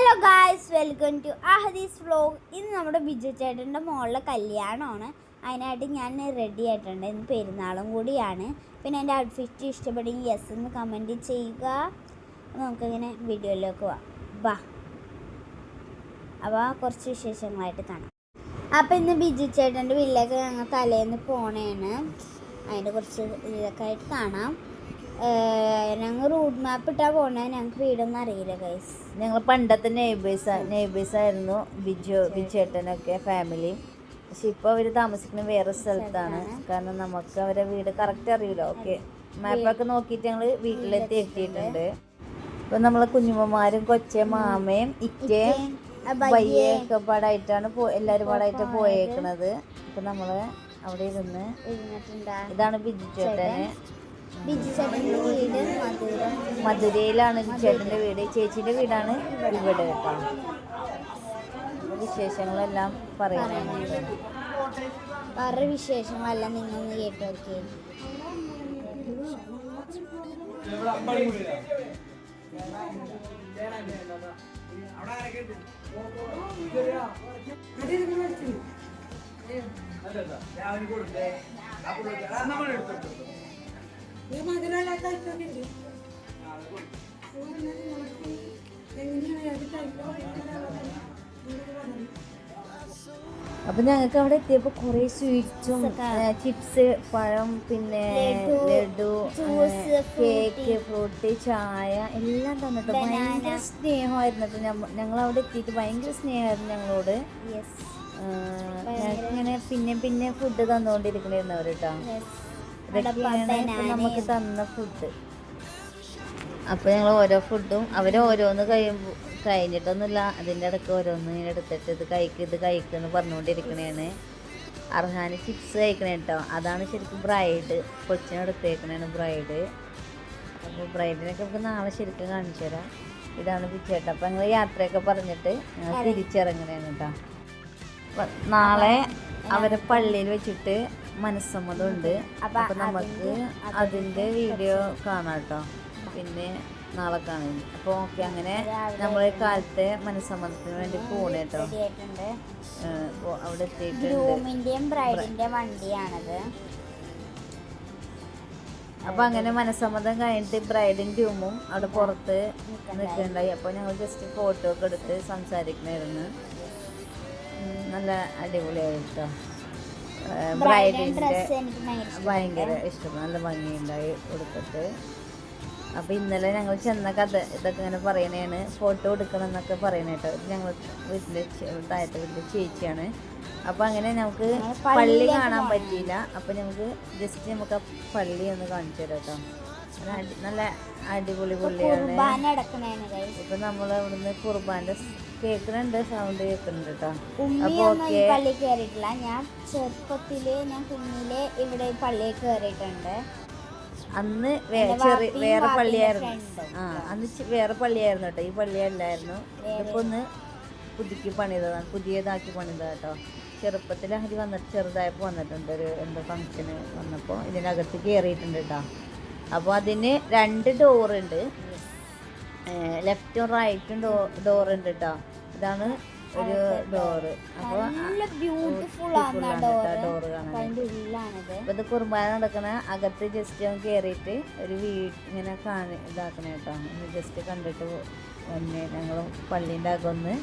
Hello guys, welcome to ആഹദീസ് vlog. ഇന്ന് നമ്മുടെ ബിജു ചേട്ടൻ്റെ മോളുടെ കല്യാണമാണ്. അതിനായിട്ട് ഞാൻ റെഡി ആയിട്ടുണ്ട്. ഇന്ന് പെരുന്നാളും കൂടിയാണ്. പിന്നെ എൻ്റെ ഔട്ട്ഫിറ്റ് ഇഷ്ടപ്പെടുമെങ്കിൽ യെസ് എന്ന് കമൻറ്റ് ചെയ്യുക. നമുക്കിങ്ങനെ വീഡിയോയിലേക്ക് വാ. അപ്പോൾ കുറച്ച് വിശേഷങ്ങളായിട്ട് കാണാം. അപ്പോൾ ഇന്ന് ബിജു ചേട്ടൻ്റെ വീട്ടിലേക്ക് ഞങ്ങൾ തലേന്ന് പോണേണ്. അതിൻ്റെ കുറച്ച് ഇതൊക്കെ ആയിട്ട് കാണാം. ഞങ്ങൾ റൂട്ട് മാപ്പ് ഇട്ടാൽ പോണേ. ഞങ്ങൾക്ക് വീടൊന്നും അറിയില്ല ഗൈസ്. ഞങ്ങൾ പണ്ടത്തെ നെയ്ബേഴ്സ് ആയിരുന്നു ബിജു ചേട്ടനൊക്കെ ഫാമിലി. പക്ഷെ ഇപ്പോൾ അവർ താമസിക്കുന്നത് വേറെ സ്ഥലത്താണ്. കാരണം നമുക്ക് അവരെ വീട് കറക്റ്റ് അറിയില്ല. ഓക്കെ, മാപ്പൊക്കെ നോക്കിയിട്ട് ഞങ്ങൾ വീട്ടിലെത്തി എത്തിയിട്ടുണ്ട്. ഇപ്പം നമ്മളെ കുഞ്ഞുമ്മമാരും കൊച്ചേ മാമയും ഇക്കയും ബയ്യൊക്കെ പാടായിട്ടാണ് എല്ലാവരും പാടായിട്ട് പോയേക്കണത്. ഇപ്പം നമ്മൾ അവിടെ ഇരുന്ന് ഇതാണ് ബിജു ചേട്ടന്. മധുരയിലാണ് ചേട്ടൻ്റെ വീട്. ചേച്ചിൻ്റെ വീടാണ് ഇവിടെ കേട്ടോ. വിശേഷങ്ങളെല്ലാം പറയുന്നുണ്ട്. വേറെ വിശേഷങ്ങളെല്ലാം നിങ്ങളൊന്ന് കേട്ട് നോക്കിയേ. അപ്പം ഞങ്ങൾക്ക് അവിടെ എത്തിയപ്പോൾ കുറേ സ്വീറ്റ്സും ചിപ്സ്, പഴം, പിന്നെ ലഡു, കേക്ക്, ഫ്രൂട്ട്, ചായ എല്ലാം തന്നിട്ട് ഭയങ്കര സ്നേഹമായിരുന്നു. അപ്പം ഞങ്ങളവിടെ എത്തിയിട്ട് ഭയങ്കര സ്നേഹമായിരുന്നു ഞങ്ങളോട്. ഞങ്ങൾക്കിങ്ങനെ പിന്നെ ഫുഡ് തന്നുകൊണ്ടിരിക്കണായിരുന്നു അവർ കേട്ടോ. ഇതൊക്കെയാണ് നമുക്ക് തന്ന ഫുഡ്. അപ്പോൾ ഞങ്ങൾ ഓരോ ഫുഡും അവർ ഓരോന്ന് കഴിഞ്ഞിട്ടൊന്നുമില്ല, അതിൻ്റെ ഇടയ്ക്ക് ഓരോന്ന് ഇങ്ങനെ എടുത്തിട്ട് ഇത് കഴിക്കുമെന്ന് പറഞ്ഞുകൊണ്ടിരിക്കണേണ്. അർഹാന് ചിപ്സ് കഴിക്കണേ കേട്ടോ. അതാണ് ശരിക്കും ബ്രൈഡ്, കൊച്ചിനെടുത്തേക്കണേണ് ബ്രൈഡ്. അപ്പോൾ ബ്രൈഡിനൊക്കെ നമുക്ക് നാളെ ശരിക്കും കാണിച്ചു തരാം. ഇതാണ് പിച്ചേട്ട. അപ്പോൾ ഞങ്ങൾ യാത്രയൊക്കെ പറഞ്ഞിട്ട് ഞങ്ങൾ തിരിച്ചിറങ്ങണേണ് കേട്ടോ. നാളെ അവരെ പള്ളിയിൽ വെച്ചിട്ട് മനസ്സമ്മതമുണ്ട്. അപ്പം നമുക്ക് അതിൻ്റെ വീഡിയോ കാണാം കേട്ടോ. പിന്നെ നാളെ കാണും. അപ്പോൾ ഓക്കെ, അങ്ങനെ നമ്മൾ കാലത്തെ മനസ്സമ്മതത്തിന് വേണ്ടി പോകണ കേട്ടോ. അവിടെ എത്തിയിട്ടുണ്ട്. വണ്ടിയാണത്. അപ്പോൾ അങ്ങനെ മനസ്സമ്മതം കഴിഞ്ഞിട്ട് ബ്രൈഡും ഗ്രൂമും അവിടെ പുറത്ത് നിൽക്കുന്നുണ്ടായി. അപ്പോൾ ഞങ്ങൾ ജസ്റ്റ് ഫോട്ടോ ഒക്കെ എടുത്ത് സംസാരിക്കണമായിരുന്നു. നല്ല അടിപൊളിയായിട്ടോ. ബ്രൈഡിൻ്റെ ഭയങ്കര ഇഷ്ടം, നല്ല ഭംഗിയുണ്ടായി കൊടുത്തിട്ട്. അപ്പോൾ ഇന്നലെ ഞങ്ങൾ ചെന്ന കഥ ഇതൊക്കെ ഇങ്ങനെ പറയണേണ്. ഫോട്ടോ എടുക്കണം എന്നൊക്കെ പറയണ കേട്ടോ. ഞങ്ങൾ വീട്ടിലെ താഴത്തെ വീട്ടിലെ ചേച്ചിയാണ്. അപ്പോൾ അങ്ങനെ നമുക്ക് പള്ളി കാണാൻ പറ്റിയില്ല. അപ്പോൾ നമുക്ക് ജസ്റ്റ് നമുക്ക് ആ പള്ളി ഒന്ന് കാണിച്ചു തരാം കേട്ടോ. നല്ല അടിപൊളി പള്ളിയാണ്. ഇപ്പം നമ്മൾ ഇവിടുന്ന് കുർബാൻ്റെ കേൾക്കുന്നുണ്ട്, സൗണ്ട് കേൾക്കുന്നുണ്ട് കേട്ടോ. അപ്പോൾ ഓക്കെ, പള്ളി കയറിയിട്ടില്ല. ഞാൻ ചെറുപ്പത്തില് കുഞ്ഞിലെ ഇവിടെ പള്ളിയിൽ കയറിയിട്ടുണ്ട്. അന്ന് വേറെ പള്ളിയായിരുന്നു. അന്ന് വേറെ പള്ളിയായിരുന്നു കേട്ടോ. ഈ പള്ളിയല്ലായിരുന്നു. ഇതിപ്പോൾ ഒന്ന് പുതിയതാക്കി പണിതാണ് കേട്ടോ. ചെറുപ്പത്തിൽ ഹരി വന്നിട്ട് ചെറുതായപ്പോൾ വന്നിട്ടുണ്ട്. ഒരു എന്തോ ഫംഗ്ഷന് വന്നപ്പോൾ ഇതിനകത്ത് കയറിയിട്ടുണ്ട് കേട്ടോ. അപ്പോൾ അതിന് 2 ഡോറുണ്ട്, ലെഫ്റ്റും റൈറ്റും ഡോറുണ്ട് കേട്ടോ. ഇതാണ് ഒരു ഡോറ്. അപ്പോൾ ഡോറ് കാണാൻ. അപ്പോൾ ഇത് കുർബാന നടക്കണ അകത്ത് ജസ്റ്റ് ഒന്ന് കയറിയിട്ട് ഒരു ഇങ്ങനെ ഇതാക്കണേ കേട്ടോ. ഒന്ന് ജസ്റ്റ് കണ്ടിട്ട് പിന്നെ ഞങ്ങൾ പള്ളീൻ്റെ അകമൊന്ന്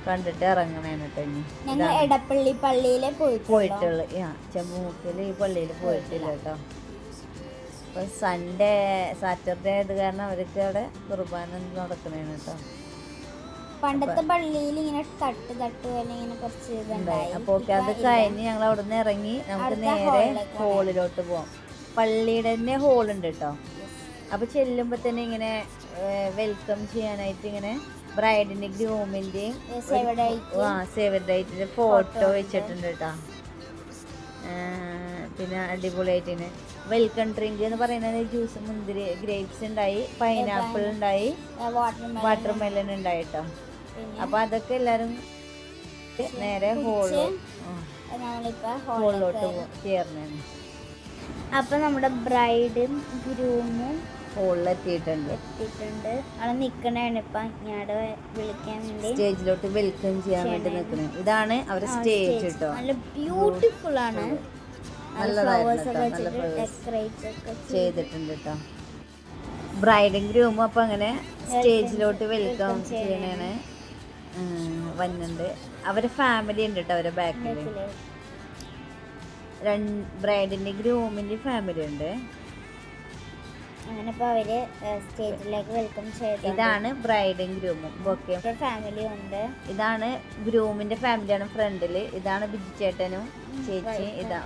കണ്ടിട്ട് ഇറങ്ങണേന്ന് കേട്ടോ. ഇനി എടപ്പള്ളി പള്ളിയിലെ പോയിട്ടുള്ളു. ചെമ്പുമുക്കിൽ ഈ പള്ളിയിൽ പോയിട്ടില്ല കേട്ടോ. അപ്പോൾ സാറ്റർഡേ ആയത് കാരണം അവർക്ക് അവിടെ കുർബാന നടക്കണേന്ന് കേട്ടോ. പണ്ടത്തെ പള്ളിയിൽ ഇങ്ങനെ തട്ട് പോലെ ഇങ്ങനെ കുറച്ച് ഇതുണ്ടായി. അപ്പോൾ ഓക്കെ, അത് കഴിഞ്ഞ് ഞങ്ങൾ അവിടെ നിന്ന് ഇറങ്ങി നമുക്ക് നേരെ ഹോളിലോട്ട് പോകാം. പള്ളിയുടെ തന്നെ ഹോളുണ്ട് കേട്ടോ. അപ്പോൾ ചെല്ലുമ്പോൾ തന്നെ ഇങ്ങനെ വെൽക്കം ചെയ്യാനായിട്ട് ഇങ്ങനെ ബ്രൈഡിൻ്റെ ഗ്രൂമിൻ്റെയും സേവ് ഡേറ്റിൻ്റെ ഫോട്ടോ വെച്ചിട്ടുണ്ട് കേട്ടോ. പിന്നെ അടിപൊളിയായിട്ട് ഇങ്ങനെ വെൽക്കം ഡ്രിങ്ക് എന്ന് പറയുന്നത് ജ്യൂസ്, മുന്തിരി, ഗ്രേപ്സ് ഉണ്ടായി, പൈനാപ്പിൾ ഉണ്ടായി, വാട്ടർ മെലൺ ഉണ്ടായി കേട്ടോ. അപ്പോൾ അതൊക്കെ എല്ലാവരും നേരെ ഹോളിലോട്ട് ചേർന്നു. അപ്പോൾ നമ്മുടെ ബ്രൈഡും ഗ്രൂമും ഹോളിലെത്തിയിട്ടുണ്ട്. അവിടെ നിക്കണാണ് ഇപ്പൊ ഞാടെ വിളിക്കാൻ വേണ്ടി സ്റ്റേജിലോട്ട് വെൽക്കം ചെയ്യാൻ വേണ്ടി നിൽക്കണേ. ഇതാണ് അവരുടെ സ്റ്റേജ് കേട്ടോ. നല്ല ബ്യൂട്ടിഫുൾ ആണ്. ചെയ്തിട്ടുണ്ട് കേട്ടോ. ബ്രൈഡും ഗ്രൂമും അപ്പൊ അങ്ങനെ സ്റ്റേജിലോട്ട് വെൽക്കം ചെയ്യണേണ് വന്നുണ്ട്. അവരെ ഫാമിലി ഉണ്ട് കേട്ടോ അവരെ ബാക്കിൽ. ബ്രൈഡിന്റെ ഗ്രൂമിന്റെ ഫാമിലി ഉണ്ട്. അങ്ങനെ ഇപ്പൊ അവര് സ്റ്റേജിലേക്ക് വെൽക്കം ചെയ്തു. ഇതാണ് ബ്രൈഡും ഗ്രൂമും ഫാമിലി ഉണ്ട്. ഇതാണ് ഗ്രൂമിന്റെ ഫാമിലിയാണ് ഫ്രണ്ടില്. ഇതാണ് ബിജു ചേട്ടനും ചേച്ചി. ഇതാ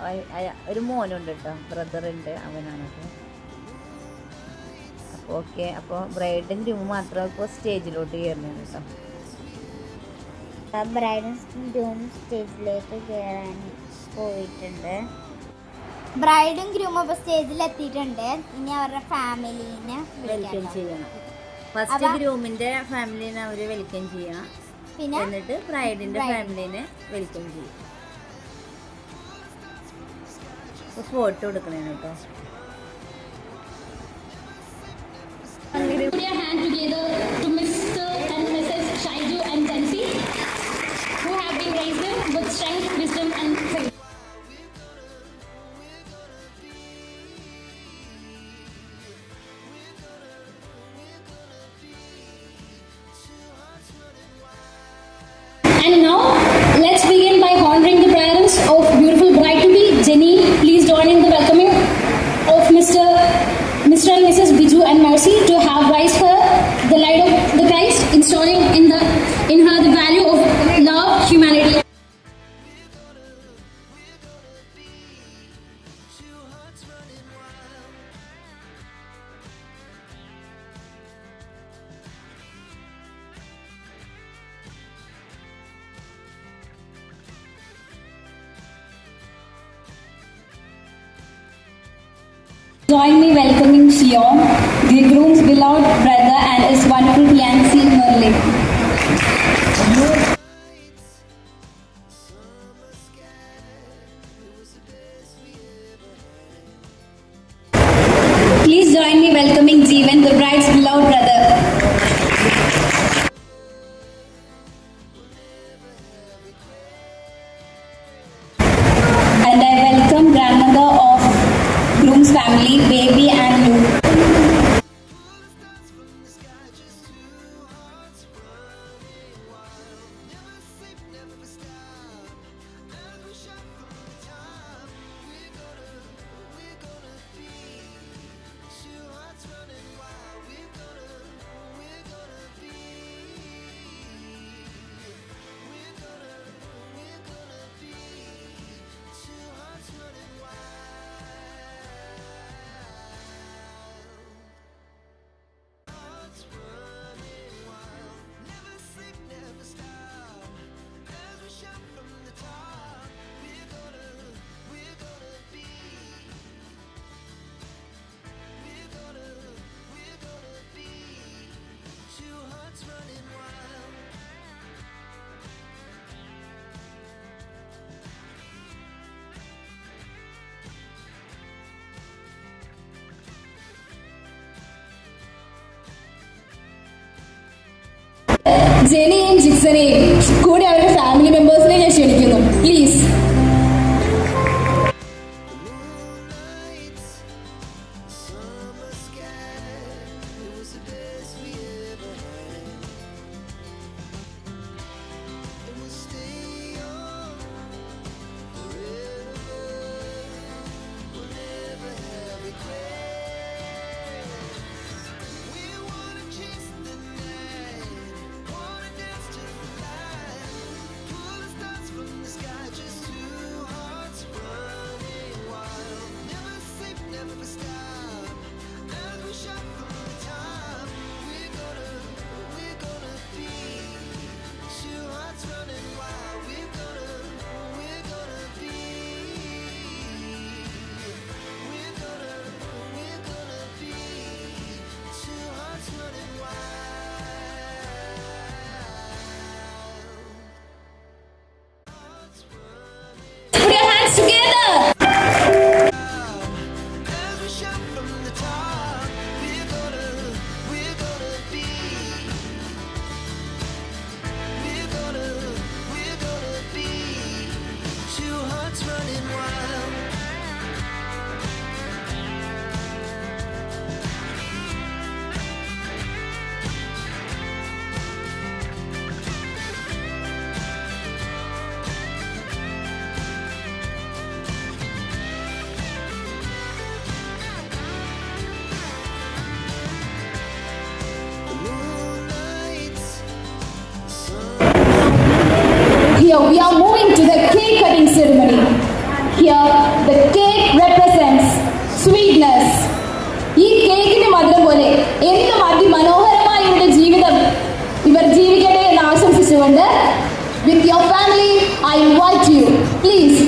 ഒരു മോനുണ്ട് കേട്ടോ, ബ്രദർ ഉണ്ട്, അവനാണ്. അപ്പോൾ ഓക്കെ. അപ്പോൾ ബ്രൈഡും ഗ്രൂമും മാത്രം ഇപ്പോൾ സ്റ്റേജിലോട്ട് കയറുന്നത് കേട്ടോ. ബ്രൈഡും ഗ്രൂമും സ്റ്റേജിലേക്ക് കയറാൻ പോയിട്ടുണ്ട്. ബ്രൈഡും ഗ്രൂമും അപ്പോൾ സ്റ്റേജിൽ എത്തിയിട്ടുണ്ട്. ഇനി അവരുടെ ഫാമിലീനെ വെൽക്കം ചെയ്യണം. ഫസ്റ്റ് ഗ്രൂമിന്റെ ഫാമിലിനെ അവര് വെൽക്കം ചെയ്യണം. പിന്നെ എന്നിട്ട് ബ്രൈഡിന്റെ ഫാമിലിനെ വെൽക്കം ചെയ്യും. ഫോട്ടോ എടുക്കണേ കേട്ടോ. Put your hand together to Mr. and Mrs. Shaiju and Jansi, who have been raised with strength, wisdom and faith. And now, let's begin by honoring the parents of beautiful bride-to-be, Jenny. Please join in the welcoming of Mr. and Mrs. Biju and Mercy to have raised her the light of the Christ, installing in her the value of love, humanity. Join me welcoming Sion, the groom's beloved brother, and his wonderful fiancée Merle. Please join me welcoming Jeevan, the bride's beloved brother. And I welcome grandmother of groom's family, Baby and Luke. ജെനിയും ജിക്സനെയും കൂടെ അവരുടെ family മെമ്പേഴ്സിനെ ഞാൻ ക്ഷണിക്കുന്നു. Please. we are moving to the cake cutting ceremony. Here, the cake represents sweetness. ഈ കേക്കിന്റെ മധുരം പോലെ എന്നും അതിമനോഹരമായ ഇവരുടെ ജീവിതം ഇവർ ജീവിക്കട്ടെ എന്ന് ആശംസിച്ചുകൊണ്ട് with your family I invite you, please.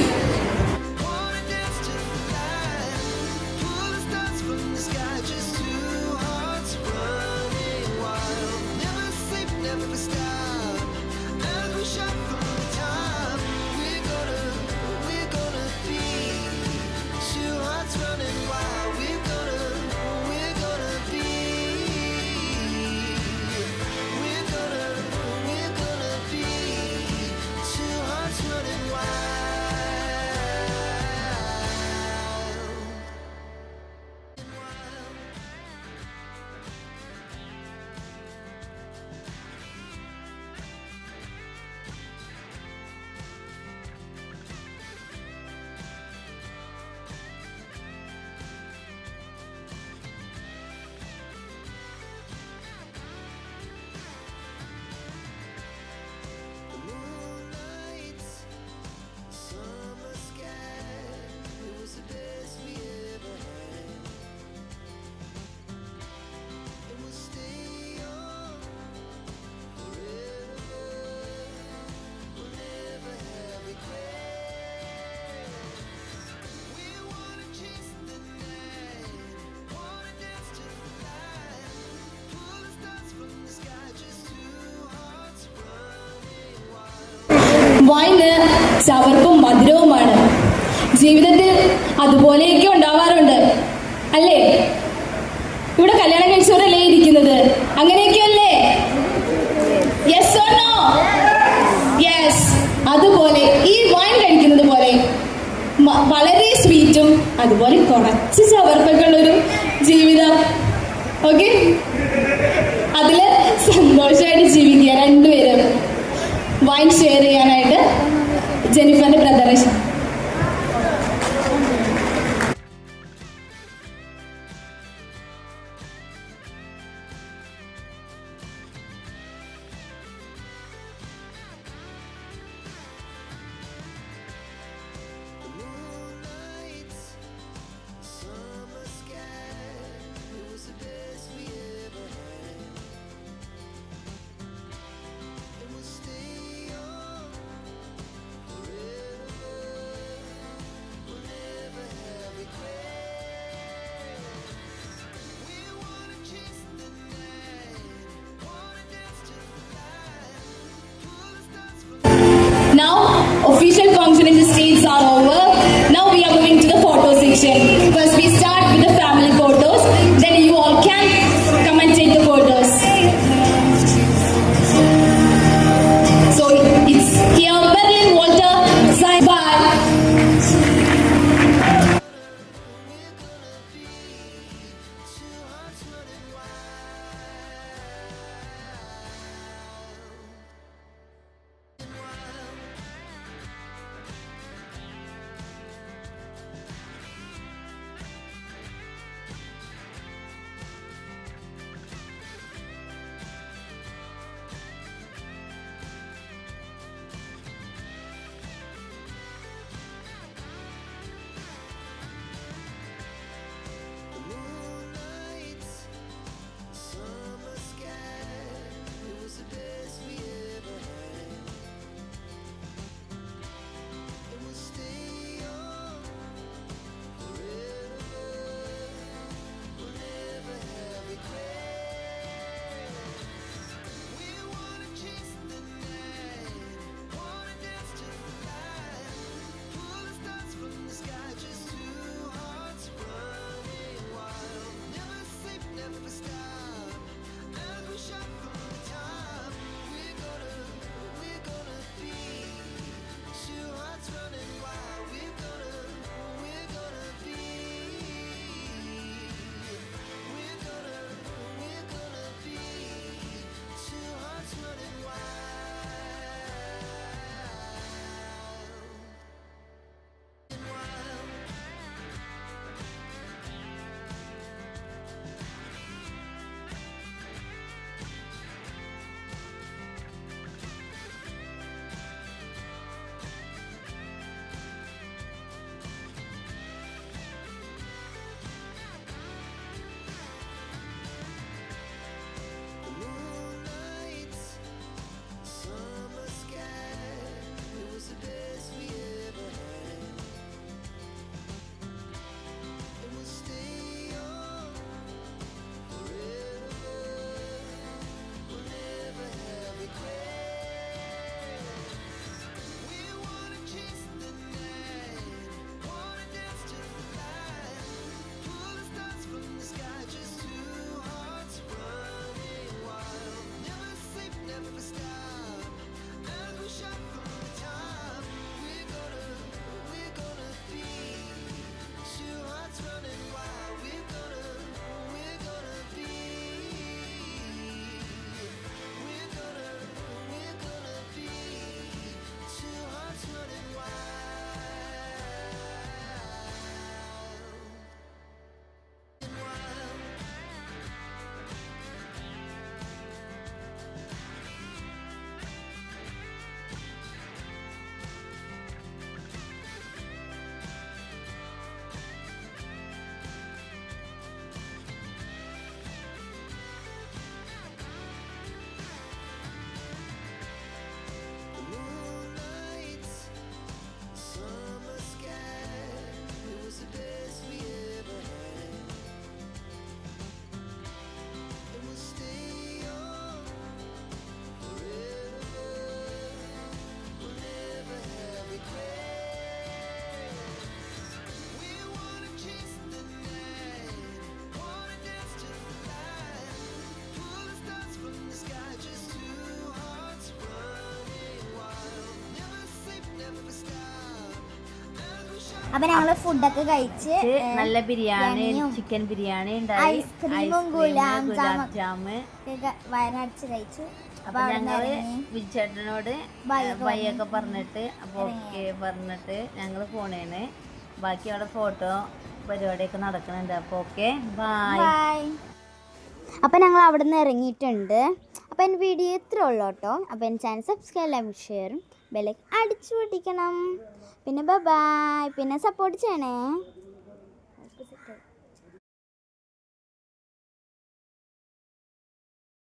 Wine ചവർപ്പും മധുരവുമാണ്. ജീവിതത്തിൽ അതുപോലെയൊക്കെ ഉണ്ടാവാറുണ്ട് അല്ലേ? ഇവിടെ കല്യാണം കഴിച്ചവരല്ലേ ഇരിക്കുന്നത്? അങ്ങനെയൊക്കെയല്ലേ? Yes or no? യെസ്. അതുപോലെ ഈ വൈൻ കഴിക്കുന്നത് പോലെ വളരെ സ്വീറ്റും അതുപോലെ കുറച്ച് ചവർപ്പൊക്കെ ഉള്ളൊരു ജീവിതം. ഓക്കെ, അതില് സന്തോഷമായിട്ട് ജീവിക്കുക രണ്ടുപേരും. വൈൻ ഷെയർ ചെയ്യാനായിട്ട് ജെനിഫറിന്റെ ബ്രദറെ Now, official function in the states are over. Now we are moving to the photo section. First we start with the family photos. Then you all can come and take the photos. So it's here Marilyn Walter. Bye. അപ്പൊ ഞങ്ങള് ഫുഡൊക്കെ കഴിച്ച് നല്ല ബിരിയാണി, ബിരിയാണിയും chicken biryani ഉണ്ടായി, ഐസ്ക്രീമും gulab jam. വയനാടിച്ച് കഴിച്ചു. അപ്പൊ ഞങ്ങള് വിജുചേട്ടനോട് ബൈയൊക്കെ പറഞ്ഞിട്ട് അപ്പൊ ഓക്കെ പറഞ്ഞിട്ട് ഞങ്ങള് പോണേണ്. ബാക്കി അവിടെ ഫോട്ടോ പരിപാടിയൊക്കെ നടക്കുന്നുണ്ട്. അപ്പൊ ഓക്കെ ബൈ. അപ്പം ഞങ്ങൾ അവിടെ നിന്ന് ഇറങ്ങിയിട്ടുണ്ട്. അപ്പോൾ എൻ്റെ വീഡിയോ ഇത്രേ ഉള്ളൂ കേട്ടോ. അപ്പോൾ എൻ്റെ ചാനൽ സബ്സ്ക്രൈബ് ലൈക്ക് ഷെയറും ബെല്ലൈക്കൺ അടിച്ചു പൊട്ടിക്കണം. പിന്നെ ബൈ. പിന്നെ സപ്പോർട്ട് ചെയ്യണേ.